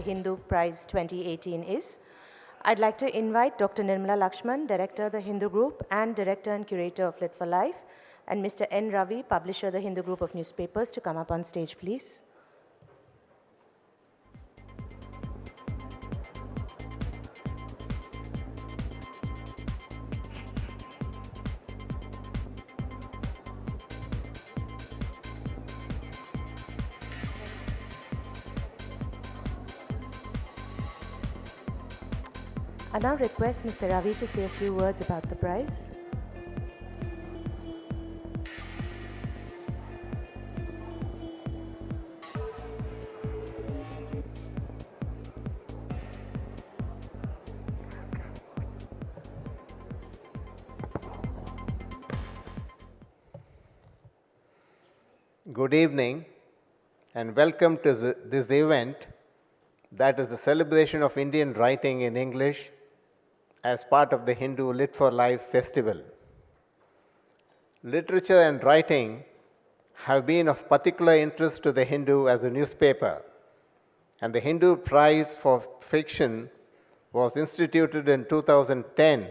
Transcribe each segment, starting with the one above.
the Hindu Prize 2018 is. I'd like to invite Dr. Nirmala Lakshman, Director, the Hindu Group, and Director and Curator of Lit for Life, and Mr. N. Ravi, Publisher, the Hindu Group of Newspapers, to come up on stage, please. I now request Mr. Ravi to say a few words about the prize. Good evening and welcome to this event, that is the celebration of Indian writing in English as part of the Hindu Lit for Life festival. Literature and writing have been of particular interest to the Hindu as a newspaper, and the Hindu Prize for Fiction was instituted in 2010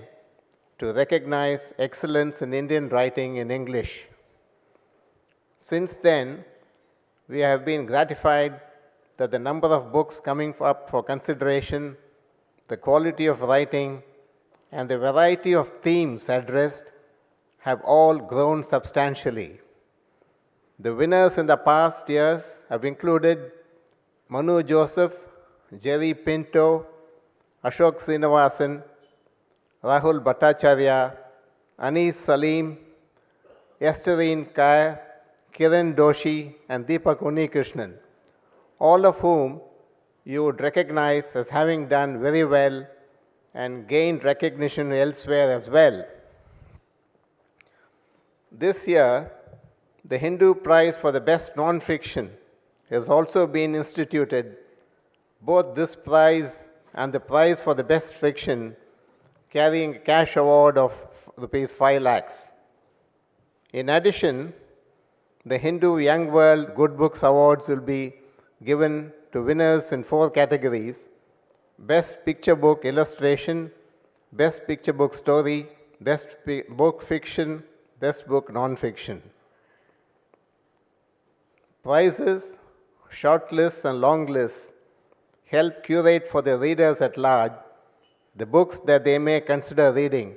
to recognize excellence in Indian writing in English. Since then, we have been gratified that the number of books coming up for consideration, the quality of writing, and the variety of themes addressed have all grown substantially. The winners in the past years have included Manu Joseph, Jerry Pinto, Ashok Srinivasan, Rahul Bhattacharya, Anis Salim, Esterine Kair, Kiran Doshi, and Deepak Unnikrishnan, all of whom you would recognize as having done very well and gained recognition elsewhere as well. This year, the Hindu Prize for the Best Nonfiction has also been instituted. Both this prize and the prize for the Best Fiction carrying a cash award of Rs 5 lakhs. In addition, the Hindu Young World Good Books Awards will be given to winners in 4 categories: Best Picture Book Illustration, Best Picture Book Story, Best Book Fiction, Best Book Non-Fiction. Prizes, shortlists, and long lists help curate for the readers at large the books that they may consider reading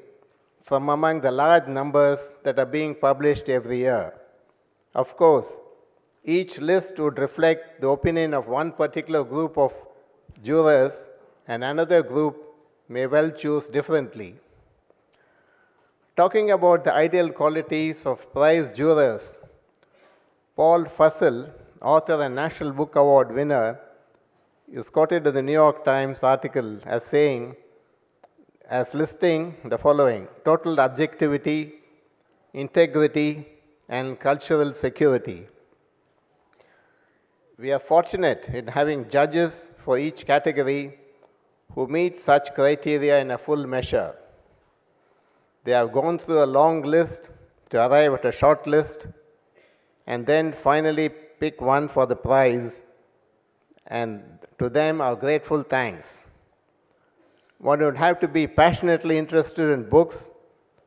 from among the large numbers that are being published every year. Of course, each list would reflect the opinion of one particular group of jurors, and another group may well choose differently. Talking about the ideal qualities of prize jurors, Paul Fussell, author and National Book Award winner, is quoted in the New York Times article as saying, as listing the following: total objectivity, integrity, and cultural security. We are fortunate in having judges for each category who meet such criteria in a full measure. They have gone through a long list to arrive at a short list and then finally pick one for the prize, and to them our grateful thanks. One would have to be passionately interested in books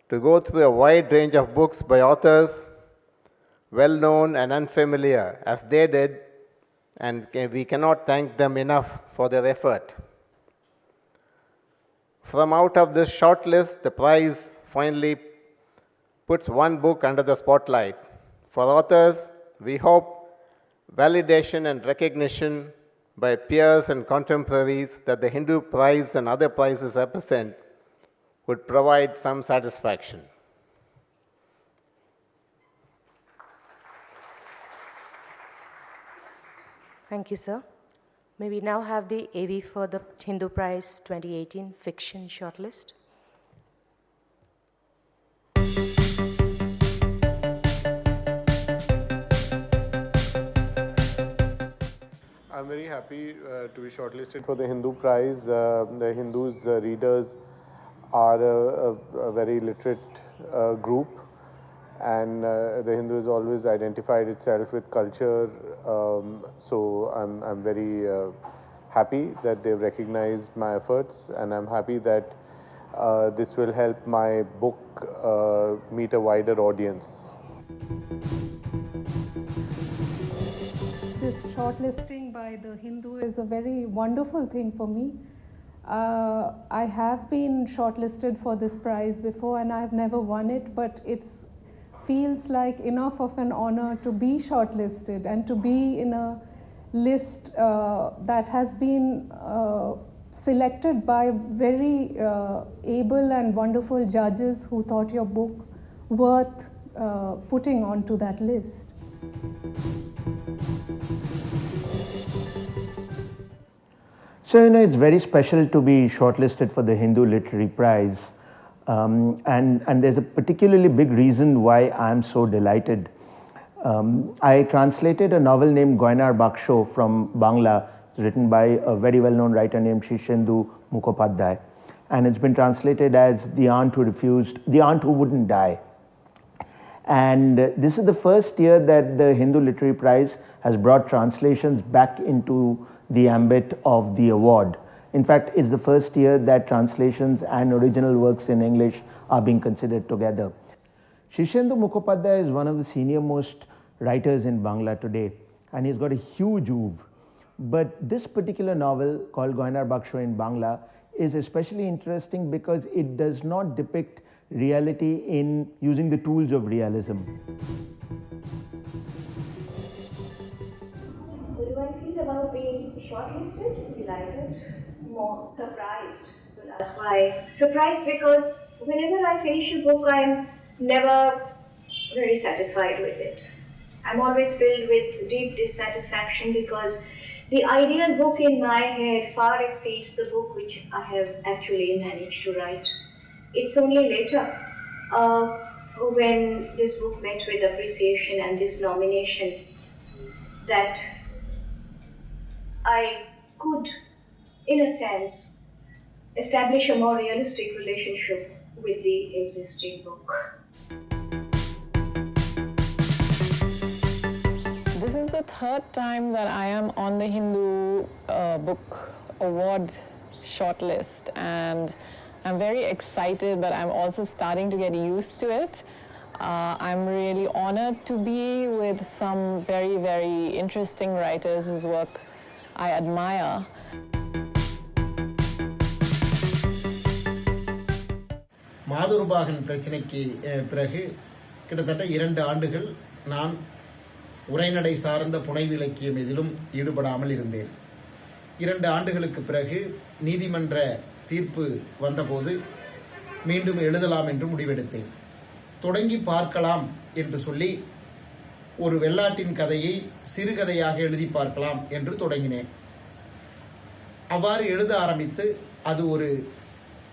to go through a wide range of books by authors, well-known and unfamiliar, as they did, and we cannot thank them enough for their effort. From out of this short list, the prize finally puts one book under the spotlight. For authors, we hope validation and recognition by peers and contemporaries that the Hindu Prize and other prizes represent would provide some satisfaction. Thank you, sir. May we now have the AV for the Hindu Prize 2018 Fiction Shortlist? I'm very happy to be shortlisted for the Hindu Prize. The Hindus readers are a very literate group, and the Hindu has always identified itself with culture. So I'm very happy that they've recognized my efforts, and I'm happy that this will help my book meet a wider audience. This shortlisting by the Hindu is a very wonderful thing for me. I have been shortlisted for this prize before and I've never won it, but it feels like enough of an honor to be shortlisted and to be in a list that has been selected by very able and wonderful judges who thought your book worth putting onto that list. So, it's very special to be shortlisted for the Hindu Literary Prize. And there's a particularly big reason why I'm so delighted. I translated a novel named Goinar Baksho from Bangla, written by a very well-known writer named Shishendu Mukhopadhyay. And it's been translated as The Aunt Who Wouldn't Die. And this is the first year that the Hindu Literary Prize has brought translations back into the ambit of the award. In fact, it's the first year that translations and original works in English are being considered together. Shishendu Mukhopadhyay is one of the senior most writers in Bangla today, and he's got a huge oeuvre. But this particular novel, called Goinar Baksho in Bangla, is especially interesting because it does not depict reality in using the tools of realism. What do I feel about being shortlisted? Delighted, more surprised. That's why. Surprised because whenever I finish a book, I'm never very satisfied with it. I'm always filled with deep dissatisfaction because the ideal book in my head far exceeds the book which I have actually managed to write. It's only later, when this book met with appreciation and this nomination, that I could, in a sense, establish a more realistic relationship with the existing book. This is the third time that I am on the Hindu Book Award shortlist, and I'm very excited, but I'm also starting to get used to it. I'm really honored to be with some very, very interesting writers whose work I admire. Madhorubhagan பிரச்சனைக்கு பிறகு கிட்டத்தட்ட 2 ஆண்டுகள் நான் உரைநடை சார்ந்த புனைவு இலக்கியம் எதிலும் ஈடுபடாமல் இருந்தேன். 2 ஆண்டுகளுக்கு பிறகு நீதிமன்ற தீர்ப்பு வந்தபோது மீண்டும் எழுதலாம் என்று முடிவெடுத்தேன். தொடங்கி பார்க்கலாம் என்று சொல்லி ஒரு வெள்ளாட்டின் கதையை சிறுகதையாக எழுதி பார்க்கலாம் என்று தொடங்கினேன். அவ்வாறு எழுத ஆரம்பித்து அது ஒரு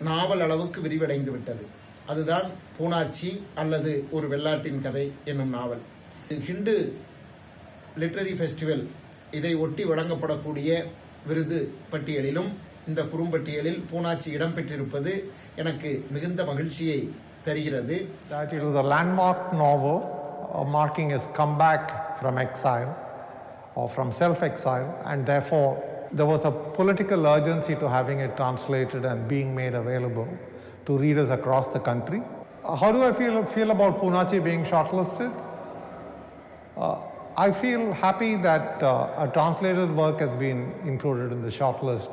நாவல் அளவுக்கு விரிவடைந்து விட்டது. அதுதான் பூனாச்சி அல்லது ஒரு வெள்ளாட்டின் கதை என்னும் நாவல். ஹிந்து லிட்ரரி ஃபெஸ்டிவல் இதை ஒட்டி வழங்கப்படக்கூடிய விருது பட்டியலிலும் இந்த குறும்பட்டியலில் பூனாச்சி இடம்பெற்றிருப்பது எனக்கு மிகுந்த மகிழ்ச்சியை தருகிறது. That it was a landmark novel marking his comeback from exile or from self-exile, and therefore there was a political urgency to having it translated and being made available to readers across the country. How do I feel about Poonachi being shortlisted? I feel happy that a translated work has been included in the shortlist.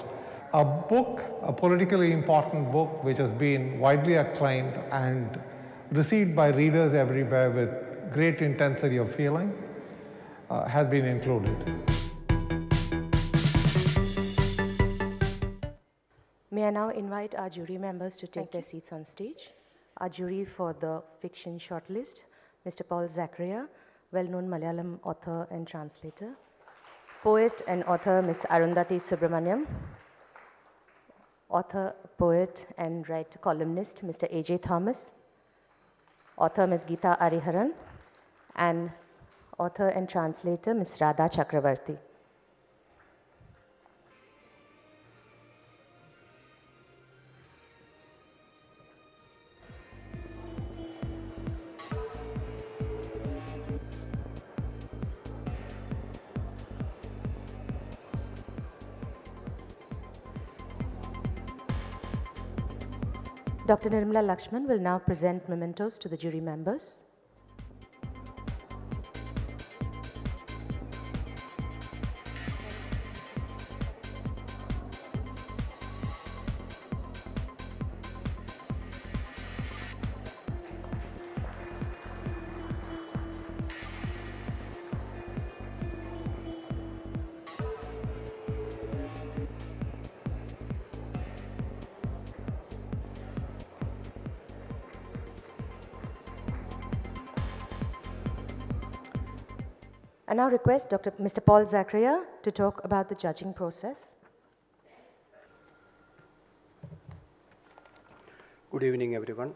A book, a politically important book, which has been widely acclaimed and received by readers everywhere with great intensity of feeling, has been included. May I now invite our jury members to take their seats on stage. Our jury for the fiction shortlist, Mr. Paul Zachariah, well-known Malayalam author and translator. Poet and author, Ms. Arundhati Subramaniam. Author, poet and columnist, Mr. A.J. Thomas. Author, Ms. Geeta Ariharan. And author and translator, Ms. Radha Chakravarti. Dr. Nirmala Lakshman will now present mementos to the jury members. I now request Mr. Paul Zachariah to talk about the judging process. Good evening, everyone.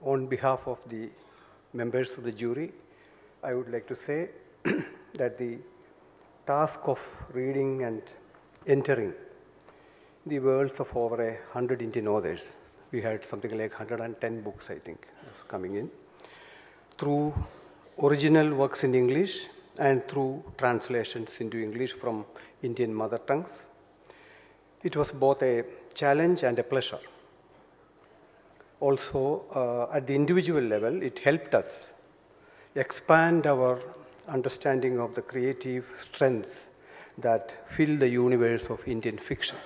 On behalf of the members of the jury, I would like to say that the task of reading and entering the worlds of over 100 Indian authors, we had something like 110 books, I think, coming in, through original works in English and through translations into English from Indian mother tongues. It was both a challenge and a pleasure. Also, at the individual level, it helped us expand our understanding of the creative strengths that fill the universe of Indian fiction.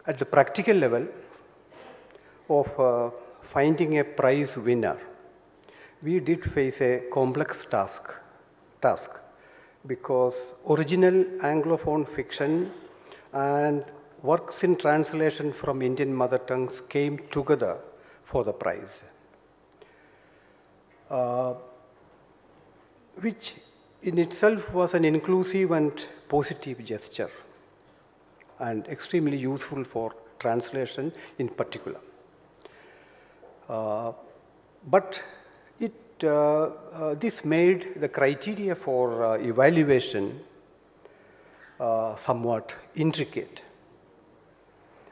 At the practical level of finding a prize winner, we did face a complex task because original Anglophone fiction and works in translation from Indian mother tongues came together for the prize, which in itself was an inclusive and positive gesture and extremely useful for translation in particular. But this made the criteria for evaluation somewhat intricate.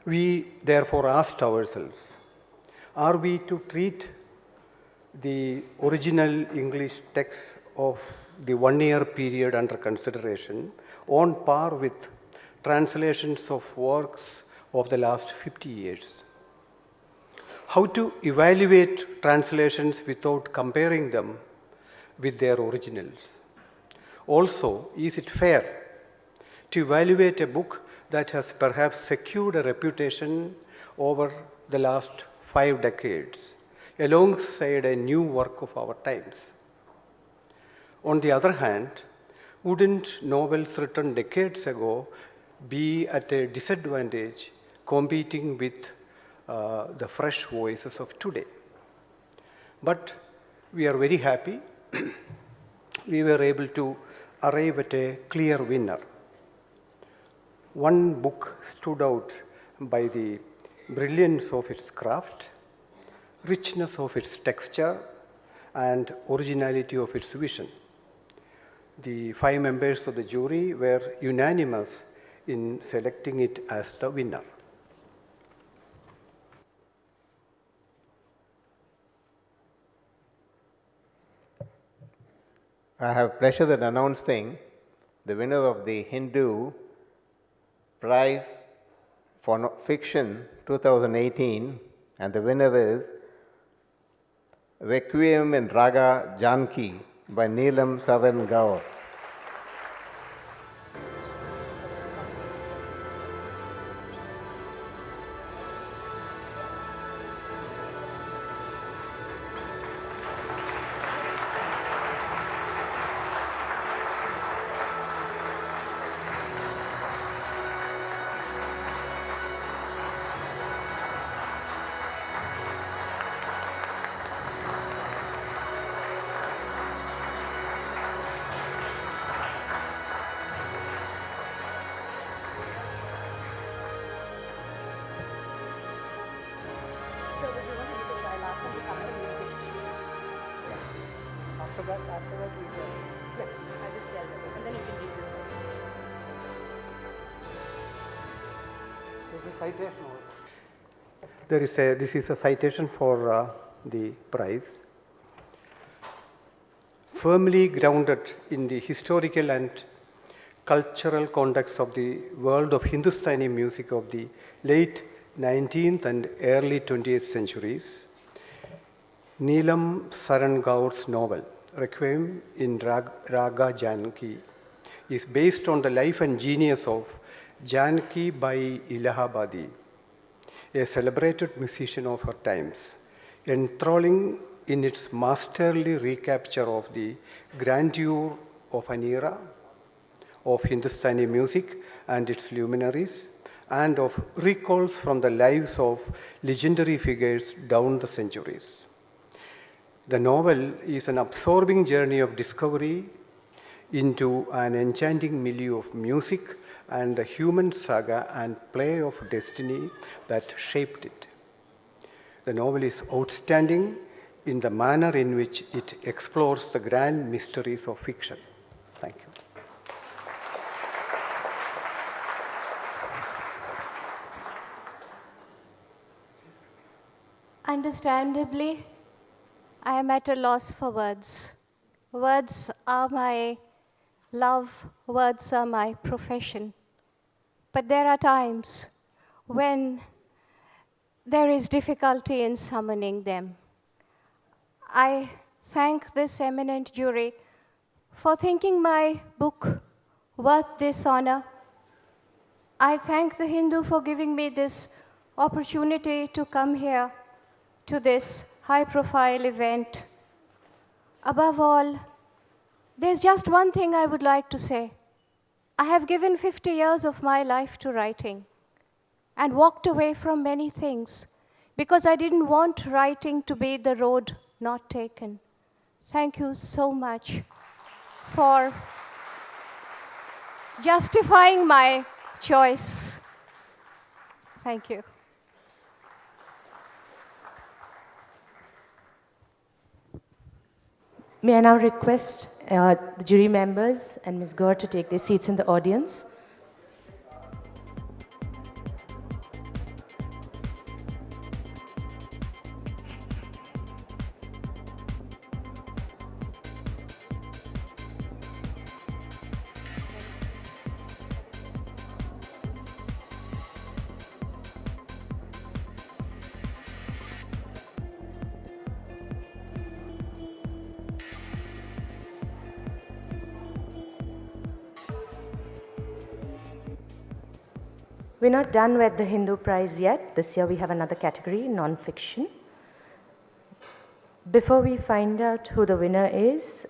We therefore asked ourselves, are we to treat the original English text of the 1 year period under consideration on par with translations of works of the last 50 years? How to evaluate translations without comparing them with their originals? Also, is it fair to evaluate a book that has perhaps secured a reputation over the last 5 decades alongside a new work of our times? On the other hand, wouldn't novels written decades ago be at a disadvantage competing with the fresh voices of today? But we are very happy we were able to arrive at a clear winner. One book stood out by the brilliance of its craft, richness of its texture, and originality of its vision. The 5 members of the jury were unanimous in selecting it as the winner. I have pleasure in announcing the winner of the Hindu Prize for Fiction 2018, and the winner is Requiem in Raga Janki by Neelum Saran Gour. After that we can. Look, I'll just tell them, and then you can read this also. There's a citation also. This is a citation for the prize. Firmly grounded in the historical and cultural context of the world of Hindustani music of the late 19th and early 20th centuries, Neelum Saran Gour's novel, Requiem in Raga Janki, is based on the life and genius of Janki Bai Ilahabadi, a celebrated musician of her times, enthralling in its masterly recapture of the grandeur of an era, of Hindustani music and its luminaries, and of recalls from the lives of legendary figures down the centuries. The novel is an absorbing journey of discovery into an enchanting milieu of music and the human saga and play of destiny that shaped it. The novel is outstanding in the manner in which it explores the grand mysteries of fiction. Thank you. Understandably, I am at a loss for words. Words are my love, words are my profession. But there are times when there is difficulty in summoning them. I thank this eminent jury for thinking my book worth this honor. I thank the Hindu for giving me this opportunity to come here to this high-profile event. Above all, there's just one thing I would like to say. I have given 50 years of my life to writing and walked away from many things because I didn't want writing to be the road not taken. Thank you so much for justifying my choice. Thank you. May I now request the jury members and Ms. Gour to take their seats in the audience. We're not done with the Hindu Prize yet. This year we have another category, Nonfiction. Before we find out who the winner is,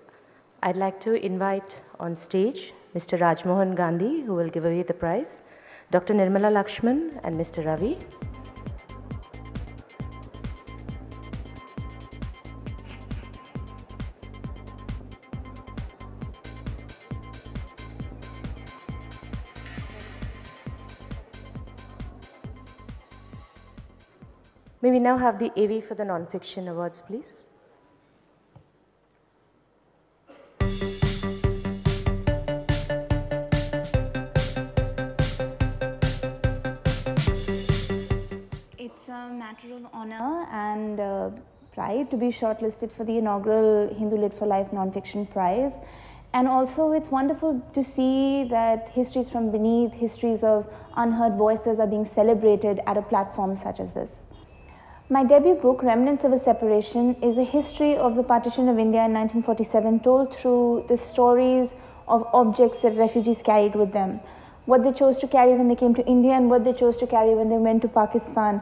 I'd like to invite on stage Mr. Rajmohan Gandhi, who will give away the prize, Dr. Nirmala Lakshman and Mr. Ravi. May we now have the AV for the Nonfiction Awards, please? It's a matter of honor and pride to be shortlisted for the inaugural Hindu Lit for Life Nonfiction Prize. And also it's wonderful to see that histories from beneath, histories of unheard voices are being celebrated at a platform such as this. My debut book, Remnants of a Separation, is a history of the partition of India in 1947 told through the stories of objects that refugees carried with them. What they chose to carry when they came to India and what they chose to carry when they went to Pakistan.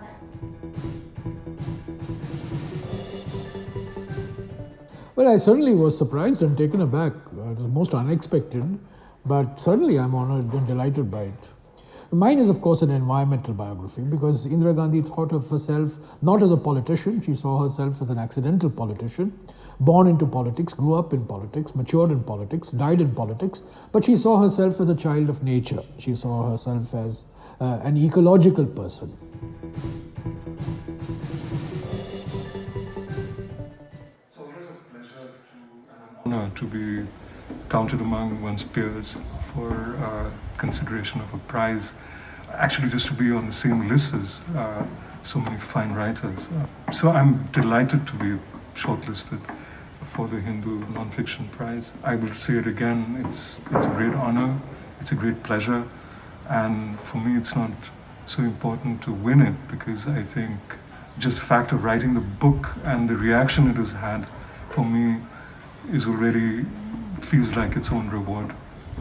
Well, I certainly was surprised and taken aback. It was most unexpected, but certainly I'm honored and delighted by it. Mine is, of course, an environmental biography because Indira Gandhi thought of herself not as a politician. She saw herself as an accidental politician, born into politics, grew up in politics, matured in politics, died in politics, but she saw herself as a child of nature. She saw herself as an ecological person. So it is a pleasure and an honor to be counted among one's peers for consideration of a prize. Actually, just to be on the same list as so many fine writers. So I'm delighted to be shortlisted for the Hindu Nonfiction Prize. I will say it again, it's a great honor, it's a great pleasure, and for me it's not so important to win it, because I think just the fact of writing the book and the reaction it has had for me is already feels like its own reward.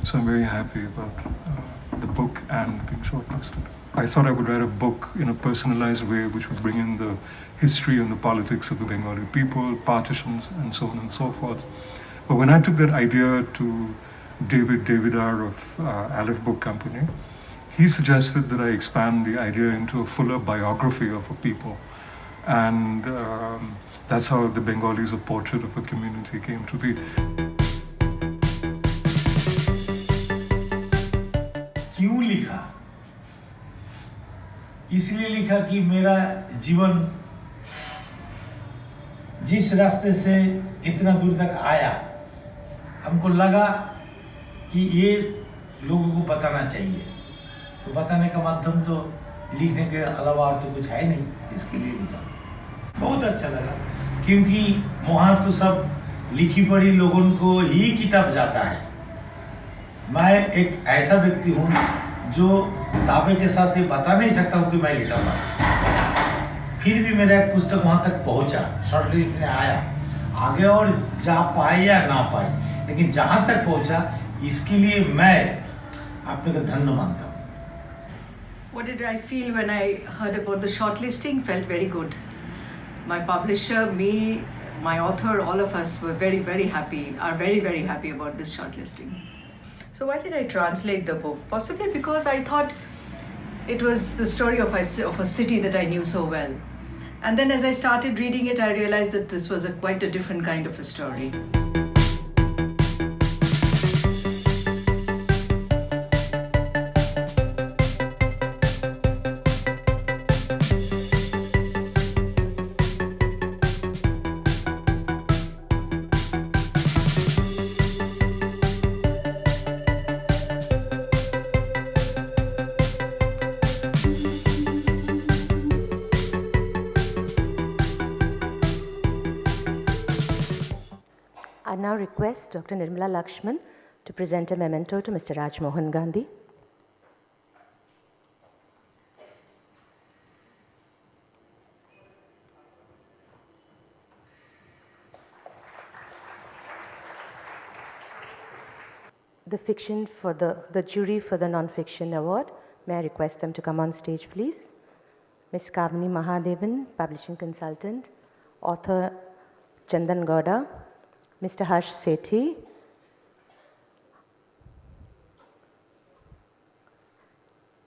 So I'm very happy about the book and being shortlisted. I thought I would write a book in a personalized way which would bring in the history and the politics of the Bengali people, partitions, and so on and so forth. But when I took that idea to Davidar of Aleph Book Company, he suggested that I expand the idea into a fuller biography of a people. And that's how the Bengalis, a portrait of a community, came to be. क्यों लिखा? इसलिए लिखा कि मेरा जीवन जिस रास्ते से इतना दूर तक आया, हमको लगा कि ये लोगों को बताना चाहिए। तो बताने का माध्यम तो लिखने के अलावा और तो कुछ है नहीं, इसके लिए लिखा। बहुत अच्छा लगा, क्योंकि वहाँ तो सब लिखी पढ़ी लोगों को ही किताब जाता है। मैं एक ऐसा व्यक्ति हूँ जो दावे के साथ ये बता नहीं सकता हूँ कि मैं लिखा हूँ। फिर भी मेरा एक पुस्तक वहाँ तक पहुँचा, शॉर्टलिस्ट में आया। आगे और जा पाए या ना पाए, लेकिन जहाँ तक पहुँचा, इसके लिए मैं अपने को धन्य मानता हूँ। What did I feel when I heard about the shortlisting? Felt very good. My publisher, me, my author, all of us were very, very happy, are very, very happy about this shortlisting. So why did I translate the book? Possibly because I thought it was the story of a city that I knew so well. And then as I started reading it, I realized that this was quite a different kind of a story. I now request Dr. Nirmala Lakshman to present a memento to Mr. Raj Mohan Gandhi. The fiction for the jury for the Nonfiction Award, may I request them to come on stage, please? Ms. Kamini Mahadevan, publishing consultant, author Chandan Gowda, Mr. Harsh Sethi,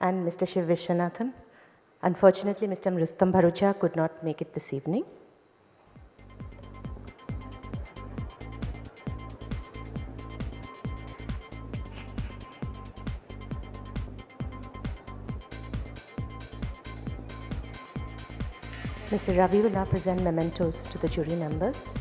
and Mr. Shiv Vishwanathan. Unfortunately, Mr. Rustam Bharucha could not make it this evening. Mr. Ravi will now present mementos to the jury members.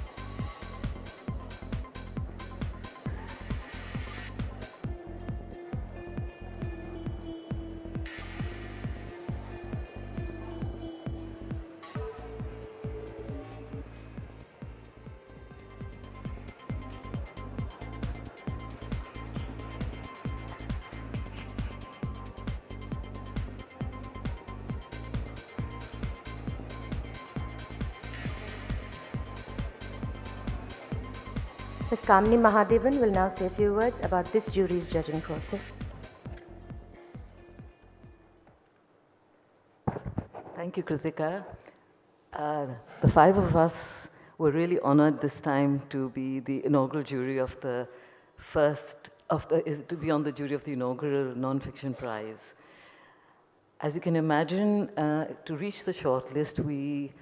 Ms. Kamini Mahadevan will now say a few words about this jury's judging process. Thank you, Kritika. The five of us were really honored this time to be the inaugural jury of the to be on the jury of the inaugural Nonfiction Prize. As you can imagine, to reach the shortlist, we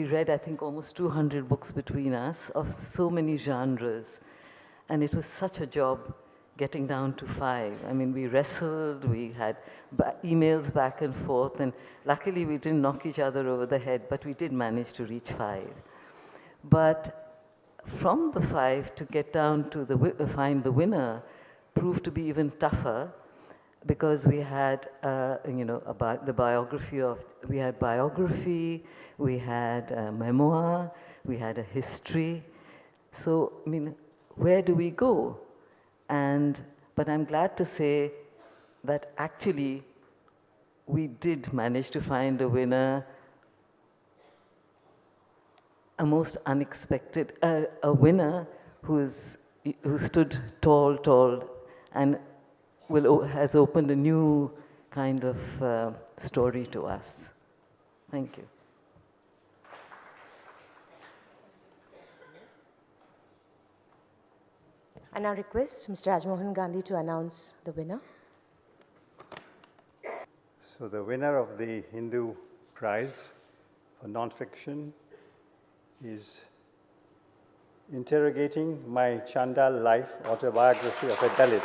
read, I think, almost 200 books between us of so many genres. And it was such a job getting down to 5. I mean, we wrestled, we had emails back and forth, and luckily we didn't knock each other over the head, but we did manage to reach 5. But from the 5 to get down to find the winner proved to be even tougher, because we had, the biography we had biography, we had a memoir, we had a history. So, I mean, where do we go? But I'm glad to say that actually we did manage to find a winner, a most unexpected, a winner who stood tall, and has opened a new kind of story to us. Thank you. I now request Mr. Rajmohan Gandhi to announce the winner. So the winner of the Hindu Prize for Nonfiction is Interrogating, My Chandal Life, Autobiography of a Dalit.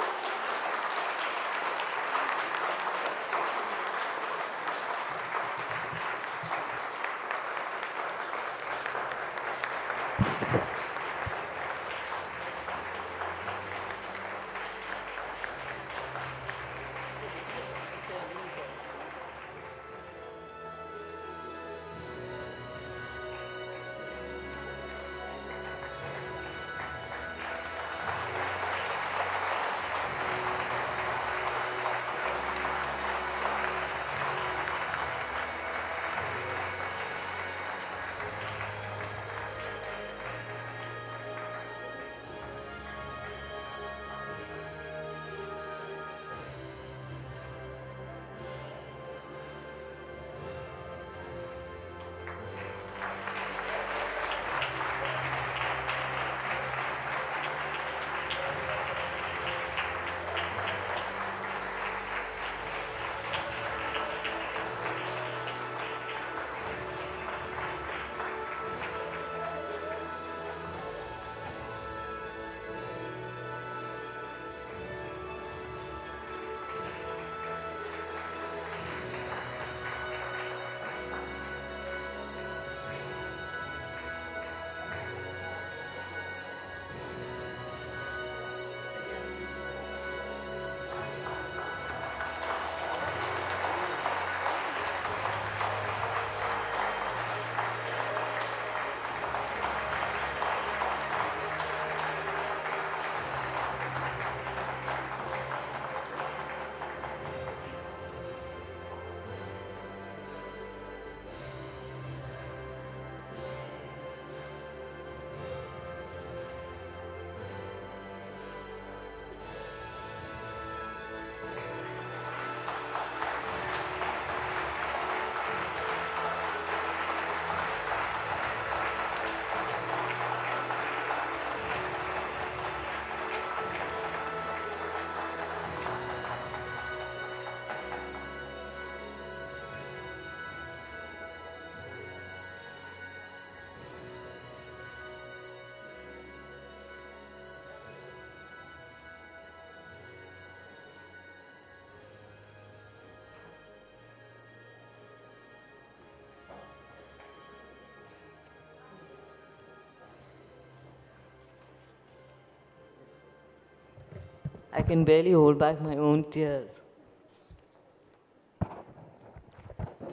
I can barely hold back my own tears.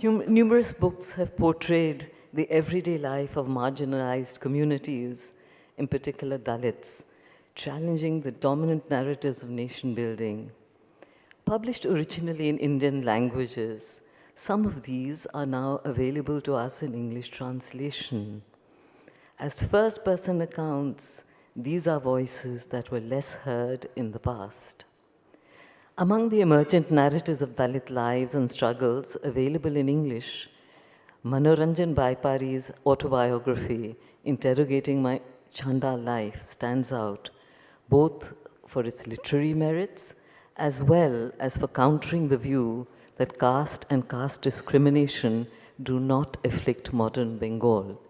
Numerous books have portrayed the everyday life of marginalized communities, in particular Dalits, challenging the dominant narratives of nation building. Published originally in Indian languages, some of these are now available to us in English translation. As first-person accounts, these are voices that were less heard in the past. Among the emergent narratives of Dalit lives and struggles available in English, Manoranjan Byapari's autobiography, Interrogating My Chandal Life, stands out, both for its literary merits as well as for countering the view that caste and caste discrimination do not afflict modern Bengal.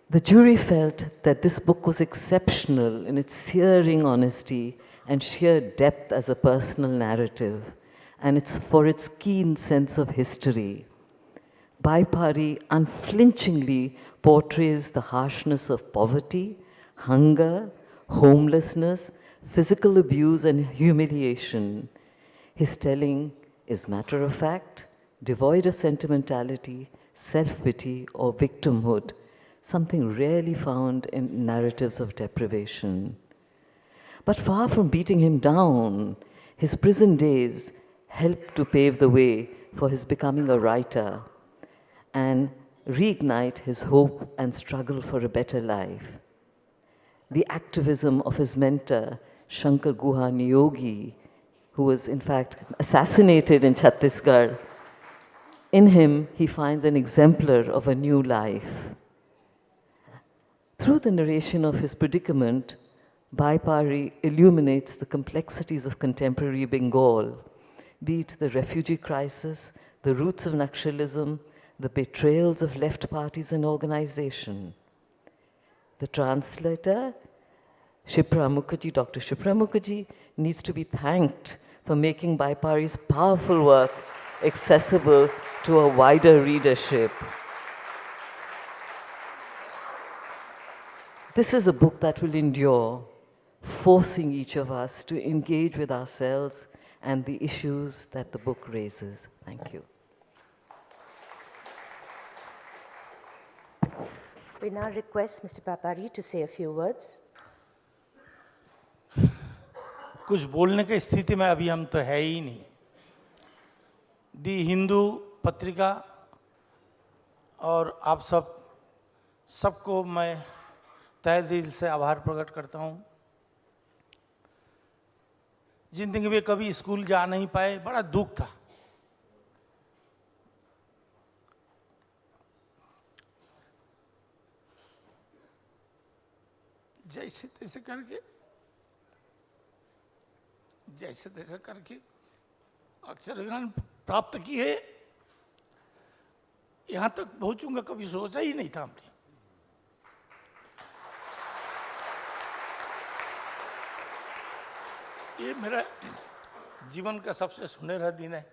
The jury felt that this book was exceptional in its searing honesty and sheer depth as a personal narrative, and for its keen sense of history. Byapari unflinchingly portrays the harshness of poverty, hunger, homelessness, physical abuse, and humiliation. His telling is matter of fact, devoid of sentimentality, self-pity, or victimhood, something rarely found in narratives of deprivation. But far from beating him down, his prison days helped to pave the way for his becoming a writer and reignite his hope and struggle for a better life. The activism of his mentor, Shankar Guha Niyogi, who was in fact assassinated in Chhattisgarh, in him he finds an exemplar of a new life. Through the narration of his predicament, Byapari illuminates the complexities of contemporary Bengal, be it the refugee crisis, the roots of Naxalism, the betrayals of left parties and organization. The translator, Shipra Mukherjee, Dr. Shipra Mukherjee, needs to be thanked for making Byapari's powerful work accessible to a wider readership. This is a book that will endure, forcing each of us to engage with ourselves and the issues that the book raises. Thank you. We now request Mr. Byapari to say a few words. कुछ बोलने की स्थिति में अभी हम तो है ही नहीं। दी हिंदू पत्रिका और आप सबको मैं तहे दिल से आभार प्रकट करता हूँ। जिंदगी में कभी स्कूल जा नहीं पाए, बड़ा दुख था। जैसे तैसे करके अक्षर ज्ञान प्राप्त की है। यहाँ तक पहुँचूंगा कभी सोचा ही नहीं था हमने। ये मेरा जीवन का सबसे सुनहरा दिन है।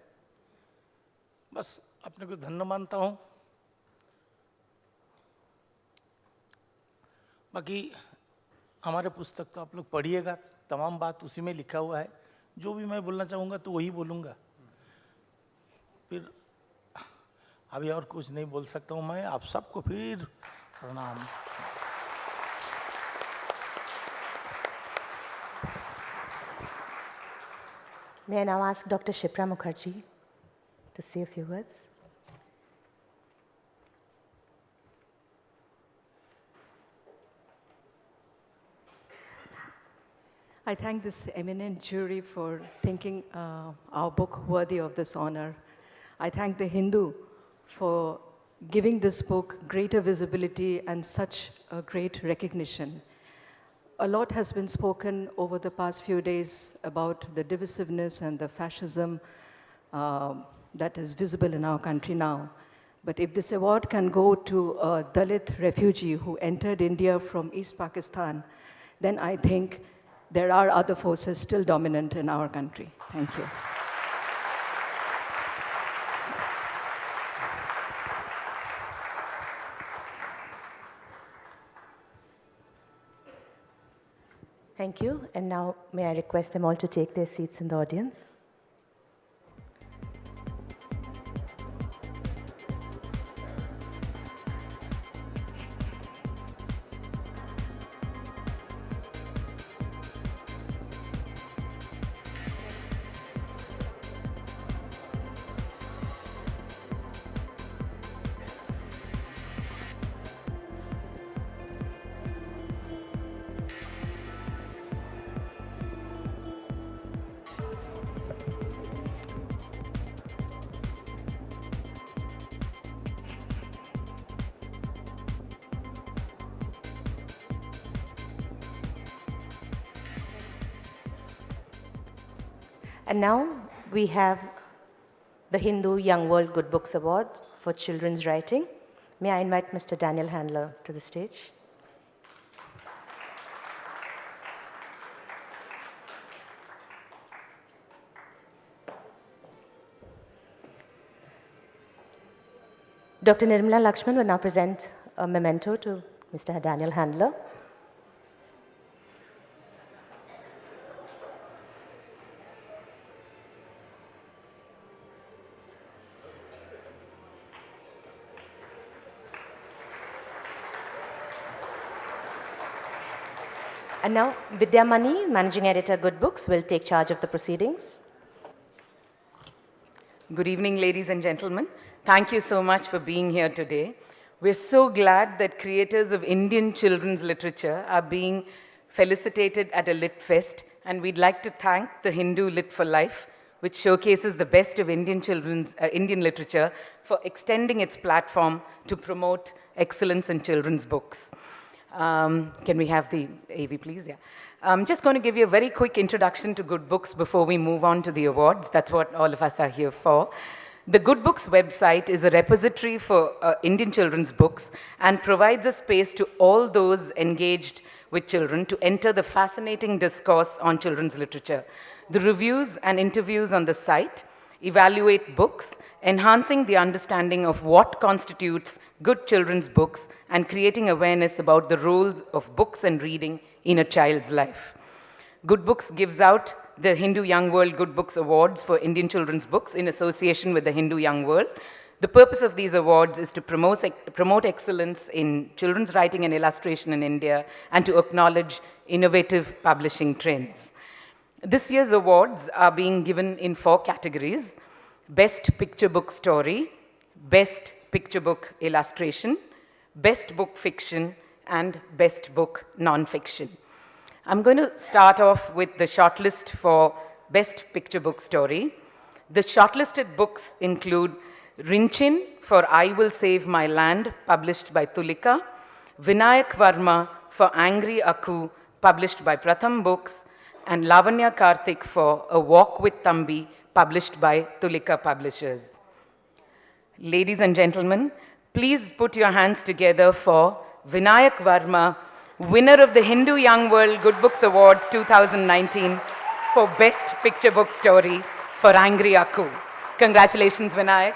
बस अपने को धन्य मानता हूँ। बाकी हमारे पुस्तक तो आप लोग पढ़िएगा, तमाम बात उसी में लिखा हुआ है। जो भी मैं बोलना चाहूँगा तो वही बोलूँगा। फिर अभी और कुछ नहीं बोल सकता हूँ मैं। आप सबको फिर प्रणाम। May I now ask Dr. Shipra Mukherjee to say a few words? I thank this eminent jury for thinking our book worthy of this honor. I thank the Hindu for giving this book greater visibility and such a great recognition. A lot has been spoken over the past few days about the divisiveness and the fascism that is visible in our country now. But if this award can go to a Dalit refugee who entered India from East Pakistan, then I think there are other forces still dominant in our country. Thank you. Thank you. And now may I request them all to take their seats in the audience. And now we have the Hindu Young World Good Books Award for children's writing. May I invite Mr. Daniel Handler to the stage? Dr. Nirmala Lakshman will now present a memento to Mr. Daniel Handler. And now, Vidya Mani, Managing Editor, Good Books, will take charge of the proceedings. Good evening, ladies and gentlemen. Thank you so much for being here today. We're so glad that creators of Indian children's literature are being felicitated at a Lit Fest, and we'd like to thank the Hindu Lit for Life, which showcases the best of Indian literature, for extending its platform to promote excellence in children's books. Can we have the AV, please? Yeah. I'm just going to give you a very quick introduction to Good Books before we move on to the awards. That's what all of us are here for. The Good Books website is a repository for Indian children's books and provides a space to all those engaged with children to enter the fascinating discourse on children's literature. The reviews and interviews on the site evaluate books, enhancing the understanding of what constitutes good children's books and creating awareness about the role of books and reading in a child's life. Good Books gives out the Hindu Young World Good Books Awards for Indian children's books in association with the Hindu Young World. The purpose of these awards is to promote excellence in children's writing and illustration in India and to acknowledge innovative publishing trends. This year's awards are being given in 4 categories: Best Picture Book Story, Best Picture Book Illustration, Best Book Fiction, and Best Book Nonfiction. I'm going to start off with the shortlist for Best Picture Book Story. The shortlisted books include Rinchin for I Will Save My Land, published by Tulika, Vinayak Varma for Angry Akku, published by Pratham Books, and Lavanya Karthik for A Walk with Thambi, published by Tulika Publishers. Ladies and gentlemen, please put your hands together for Vinayak Varma, winner of the Hindu Young World Good Books Awards 2019 for Best Picture Book Story for Angry Akku. Congratulations, Vinayak.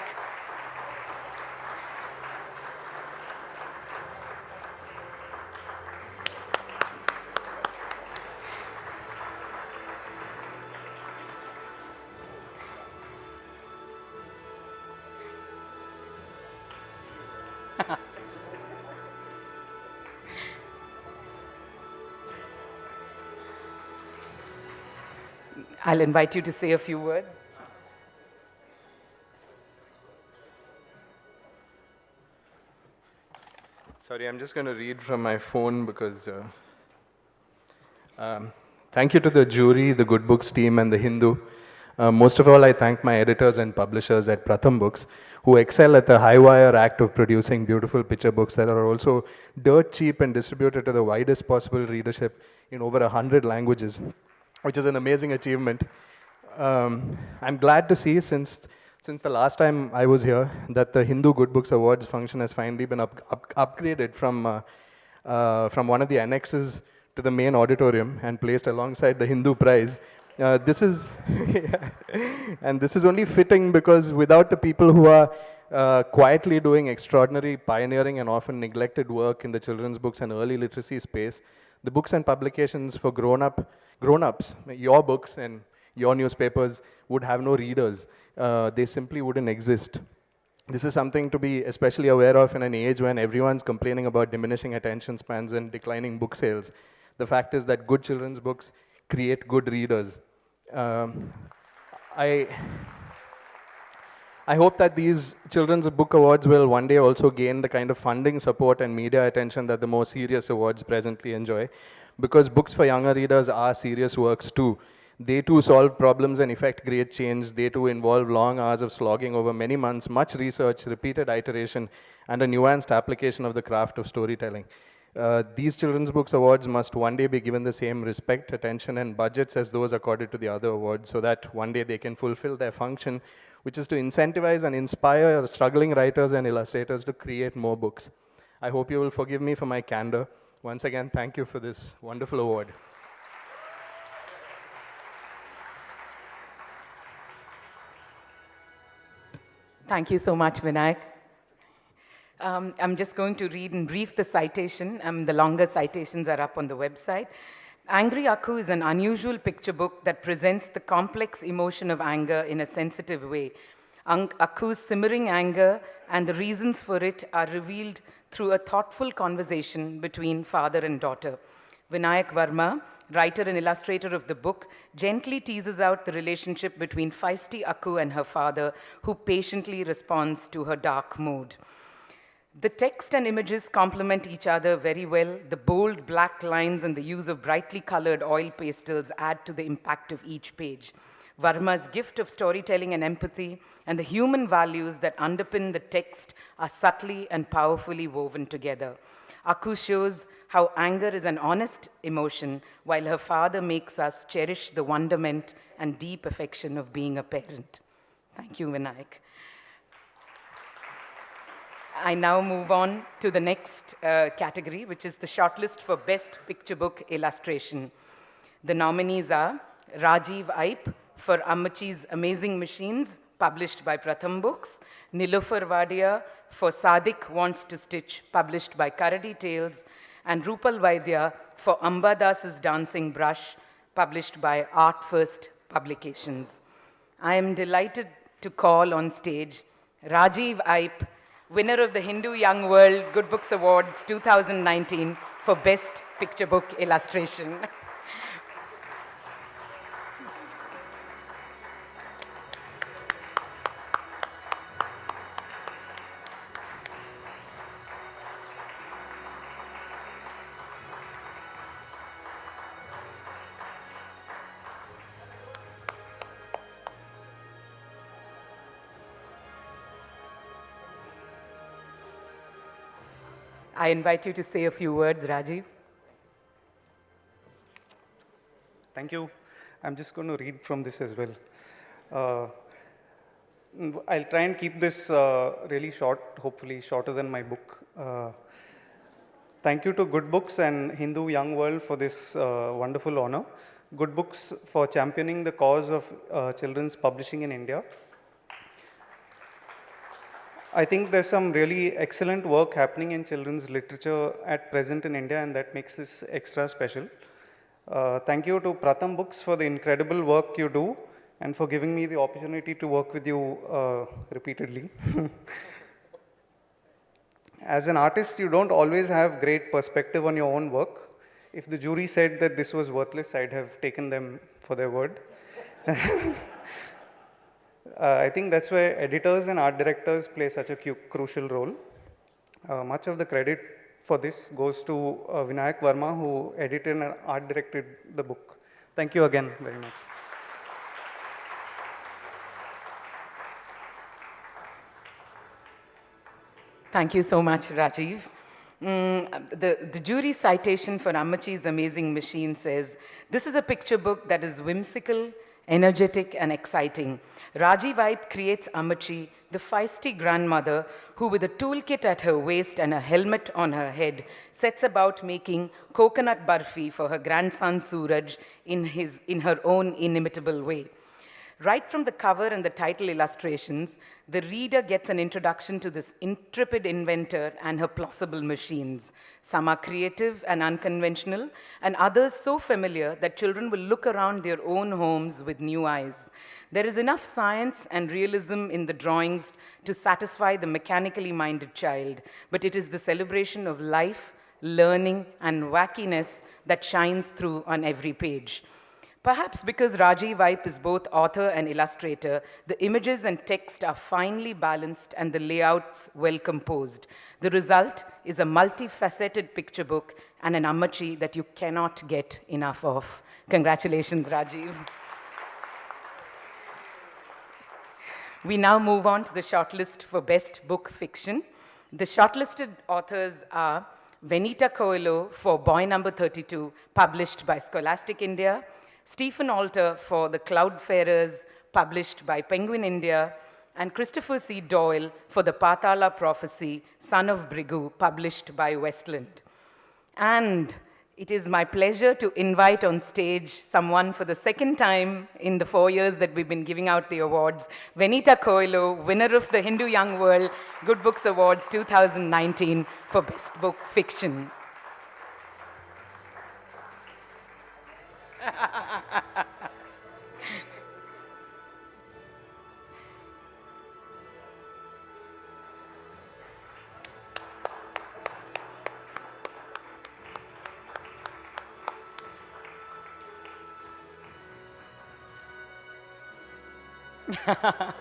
I'll invite you to say a few words. Sorry, I'm just going to read from my phone because thank you to the jury, the Good Books team, and the Hindu. Most of all, I thank my editors and publishers at Pratham Books, who excel at the high-wire act of producing beautiful picture books that are also dirt cheap and distributed to the widest possible readership in over 100 languages, which is an amazing achievement. I'm glad to see, since the last time I was here, that the Hindu Good Books Awards function has finally been upgraded from one of the annexes to the main auditorium and placed alongside the Hindu Prize. This is and this is only fitting because without the people who are quietly doing extraordinary pioneering and often neglected work in the children's books and early literacy space, the books and publications for grown-ups, your books and your newspapers would have no readers. They simply wouldn't exist. This is something to be especially aware of in an age when everyone's complaining about diminishing attention spans and declining book sales. The fact is that good children's books create good readers. I hope that these Children's Book Awards will one day also gain the kind of funding, support, and media attention that the more serious awards presently enjoy, because books for younger readers are serious works too. They too solve problems and effect great change. They too involve long hours of slogging over many months, much research, repeated iteration, and a nuanced application of the craft of storytelling. These Children's Books Awards must one day be given the same respect, attention, and budgets as those accorded to the other awards, so that one day they can fulfill their function, which is to incentivize and inspire struggling writers and illustrators to create more books. I hope you will forgive me for my candor. Once again, thank you for this wonderful award. Thank you so much, Vinayak. I'm just going to read in brief the citation. The longer citations are up on the website. Angry Akku is an unusual picture book that presents the complex emotion of anger in a sensitive way. Akku's simmering anger and the reasons for it are revealed through a thoughtful conversation between father and daughter. Vinayak Varma writer and illustrator of the book, gently teases out the relationship between feisty Akku and her father, who patiently responds to her dark mood. The text and images complement each other very well. The bold black lines and the use of brightly colored oil pastels add to the impact of each page. Varma's gift of storytelling and empathy and the human values that underpin the text are subtly and powerfully woven together. Akku shows how anger is an honest emotion, while her father makes us cherish the wonderment and deep affection of being a parent. Thank you, Vinayak. I now move on to the next category, which is the shortlist for Best Picture Book Illustration. The nominees are Rajiv Aip for Ammachi's Amazing Machines, published by Pratham Books, Nilofar Wadia for Sadik Wants to Stitch, published by Karadi Tales, and Rupal Vaidya for Ambadas's Dancing Brush, published by Art First Publications. I am delighted to call on stage Rajiv Aip, winner of the Hindu Young World Good Books Awards 2019 for Best Picture Book Illustration. I invite you to say a few words, Rajiv. Thank you. I'm just going to read from this as well. I'll try and keep this really short, hopefully shorter than my book. Thank you to Good Books and Hindu Young World for this wonderful honor. Good Books for championing the cause of children's publishing in India. I think there's some really excellent work happening in children's literature at present in India, and that makes this extra special. Thank you to Pratham Books for the incredible work you do and for giving me the opportunity to work with you repeatedly. As an artist, you don't always have great perspective on your own work. If the jury said that this was worthless, I'd have taken them for their word. I think that's where editors and art directors play such a crucial role. Much of the credit for this goes to Vinayak Verma, who edited and art directed the book. Thank you again very much. Thank you so much, Rajiv. The jury citation for Ammachi's Amazing Machine says, "This is a picture book that is whimsical, energetic, and exciting. Rajiv Aip creates Ammachi, the feisty grandmother who, with a toolkit at her waist and a helmet on her head, sets about making coconut barfi for her grandson Suraj in her own inimitable way. Right from the cover and the title illustrations, the reader gets an introduction to this intrepid inventor and her plausible machines. Some are creative and unconventional, and others so familiar that children will look around their own homes with new eyes. There is enough science and realism in the drawings to satisfy the mechanically minded child, but it is the celebration of life, learning, and wackiness that shines through on every page. Perhaps because Rajiv Aip is both author and illustrator, the images and text are finely balanced and the layouts well composed. The result is a multifaceted picture book and an Ammachi that you cannot get enough of. Congratulations, Rajiv. We now move on to the shortlist for Best Book Fiction. The shortlisted authors are Venita Coelho for Boy Number 32, published by Scholastic India, Stephen Alter for The Cloudfarers, published by Penguin India, and Christopher C. Doyle for The Patala Prophecy, Son of Brigu, published by Westland. And it is my pleasure to invite on stage someone for the second time in the 4 years that we've been giving out the awards, Venita Coelho, winner of the Hindu Young World Good Books Awards 2019 for Best Book Fiction. Come.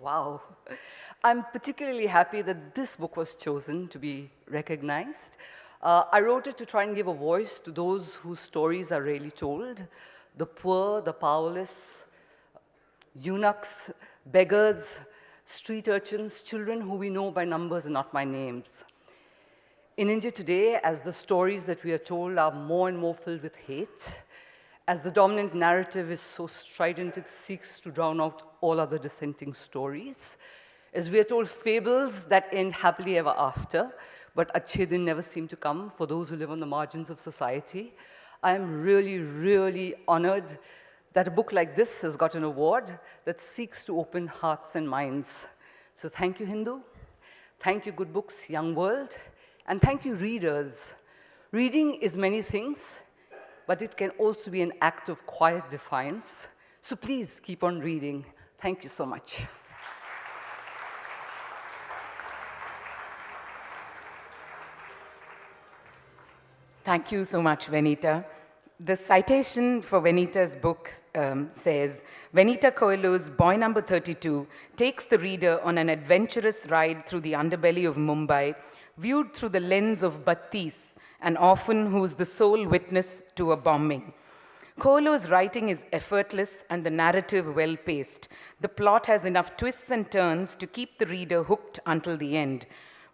Wow. I'm particularly happy that this book was chosen to be recognized. I wrote it to try and give a voice to those whose stories are rarely told, the poor, the powerless, eunuchs, beggars, street urchins, children who we know by numbers and not by names. In India today, as the stories that we are told are more and more filled with hate, as the dominant narrative is so strident it seeks to drown out all other dissenting stories, as we are told fables that end happily ever after, but achhe din never seem to come for those who live on the margins of society, I am really, really honored that a book like this has got an award that seeks to open hearts and minds. So thank you, Hindu. Thank you, Good Books, Young World. And thank you, readers. Reading is many things, but it can also be an act of quiet defiance. So please keep on reading. Thank you so much. Thank you so much, Vanita. The citation for Vanita's book says, Vanita Coelho's Boy Number 32 takes the reader on an adventurous ride through the underbelly of Mumbai, viewed through the lens of Battis, an orphan who's the sole witness to a bombing. Coelho's writing is effortless and the narrative well-paced. The plot has enough twists and turns to keep the reader hooked until the end.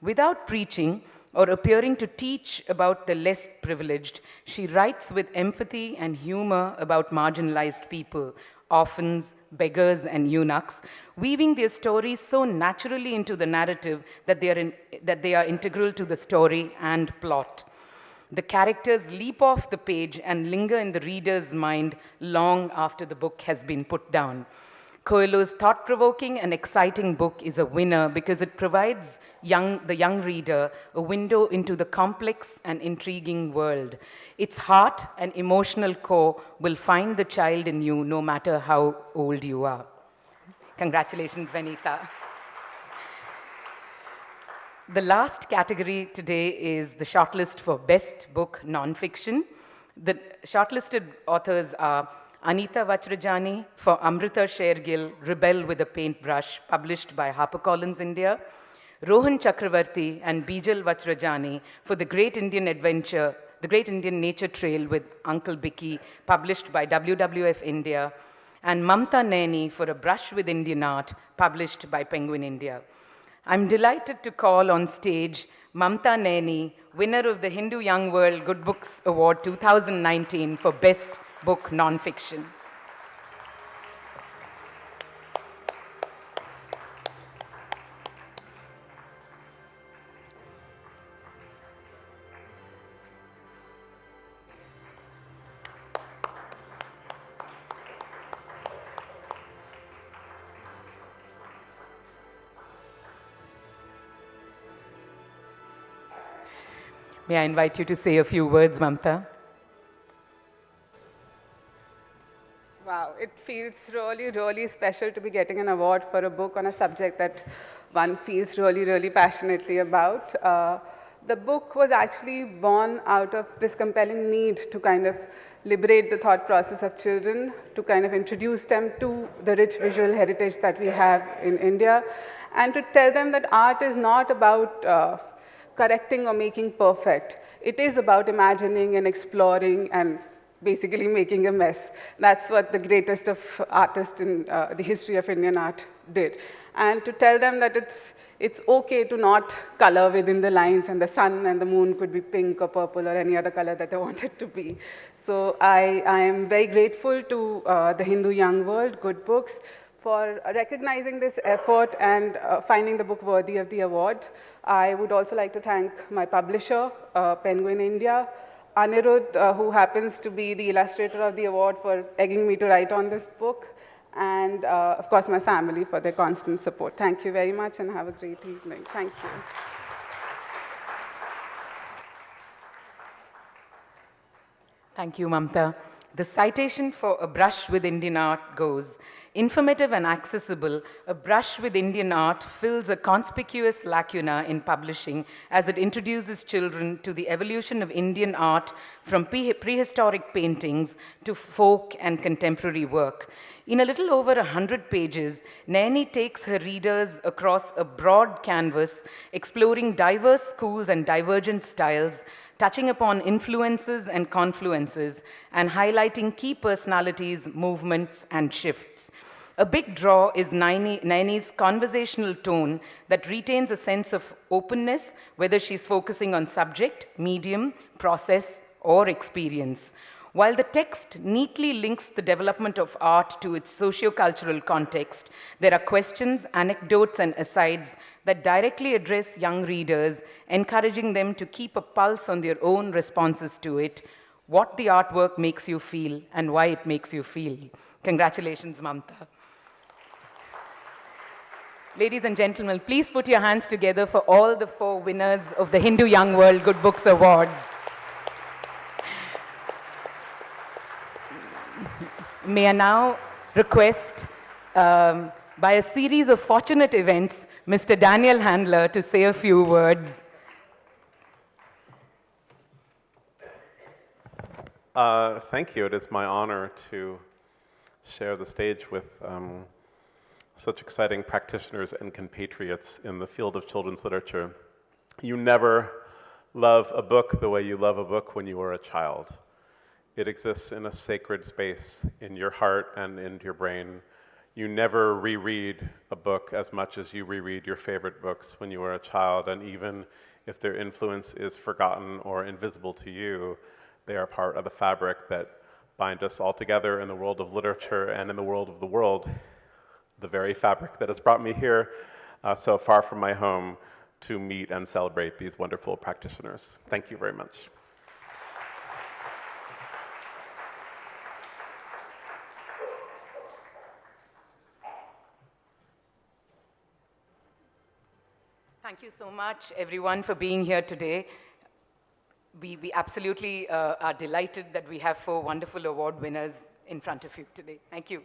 Without preaching or appearing to teach about the less privileged, she writes with empathy and humor about marginalized people, orphans, beggars, and eunuchs, weaving their stories so naturally into the narrative that they are integral to the story and plot. The characters leap off the page and linger in the reader's mind long after the book has been put down. Coelho's thought-provoking and exciting book is a winner because it provides the young reader a window into the complex and intriguing world. Its heart and emotional core will find the child in you no matter how old you are. Congratulations, Vanita. The last category today is the shortlist for Best Book Nonfiction. The shortlisted authors are Anita Vachrajani for Amrita Shergill, Rebel with a Paintbrush, published by HarperCollins India. Rohan Chakravarti and Bijal Vachrajani for The Great Indian Adventure, The Great Indian Nature Trail with Uncle Bicky, published by WWF India. And Mamta Naini for A Brush with Indian Art, published by Penguin India. I'm delighted to call on stage Mamta Naini, winner of the Hindu Young World Good Books Award 2019 for Best Book Nonfiction. May I invite you to say a few words, Mamta? Wow, it feels really, really special to be getting an award for a book on a subject that one feels really, really passionately about. The book was actually born out of this compelling need to kind of liberate the thought process of children, to kind of introduce them to the rich visual heritage that we have in India, and to tell them that art is not about correcting or making perfect. It is about imagining and exploring and basically making a mess. That's what the greatest of artists in the history of Indian art did. And to tell them that it's okay to not color within the lines, and the sun and the moon could be pink or purple or any other color that they want it to be. So I am very grateful to the Hindu Young World, Good Books, for recognizing this effort and finding the book worthy of the award. I would also like to thank my publisher, Penguin India, Anirudh, who happens to be the illustrator of the award, for egging me to write on this book, and of course my family for their constant support. Thank you very much and have a great evening. Thank you. Thank you, Mamta. The citation for A Brush with Indian Art goes, Informative and accessible, A Brush with Indian Art fills a conspicuous lacuna in publishing as it introduces children to the evolution of Indian art from prehistoric paintings to folk and contemporary work. In a little over 100 pages, Naini takes her readers across a broad canvas, exploring diverse schools and divergent styles, touching upon influences and confluences, and highlighting key personalities, movements, and shifts. A big draw is Naini's conversational tone that retains a sense of openness, whether she's focusing on subject, medium, process, or experience. While the text neatly links the development of art to its socio-cultural context, there are questions, anecdotes, and asides that directly address young readers, encouraging them to keep a pulse on their own responses to it, what the artwork makes you feel, and why it makes you feel. Congratulations, Mamta. Ladies and gentlemen, please put your hands together for all the 4 winners of the Hindu Young World Good Books Awards. May I now request, by a series of fortunate events, Mr. Daniel Handler to say a few words. Thank you. It is my honor to share the stage with such exciting practitioners and compatriots in the field of children's literature. You never love a book the way you love a book when you were a child. It exists in a sacred space in your heart and in your brain. You never reread a book as much as you reread your favorite books when you were a child, and even if their influence is forgotten or invisible to you, they are part of the fabric that bind us all together in the world of literature and in the world of the world, the very fabric that has brought me here so far from my home to meet and celebrate these wonderful practitioners. Thank you very much. Thank you so much, everyone, for being here today. We absolutely are delighted that we have 4 wonderful award winners in front of you today. Thank you.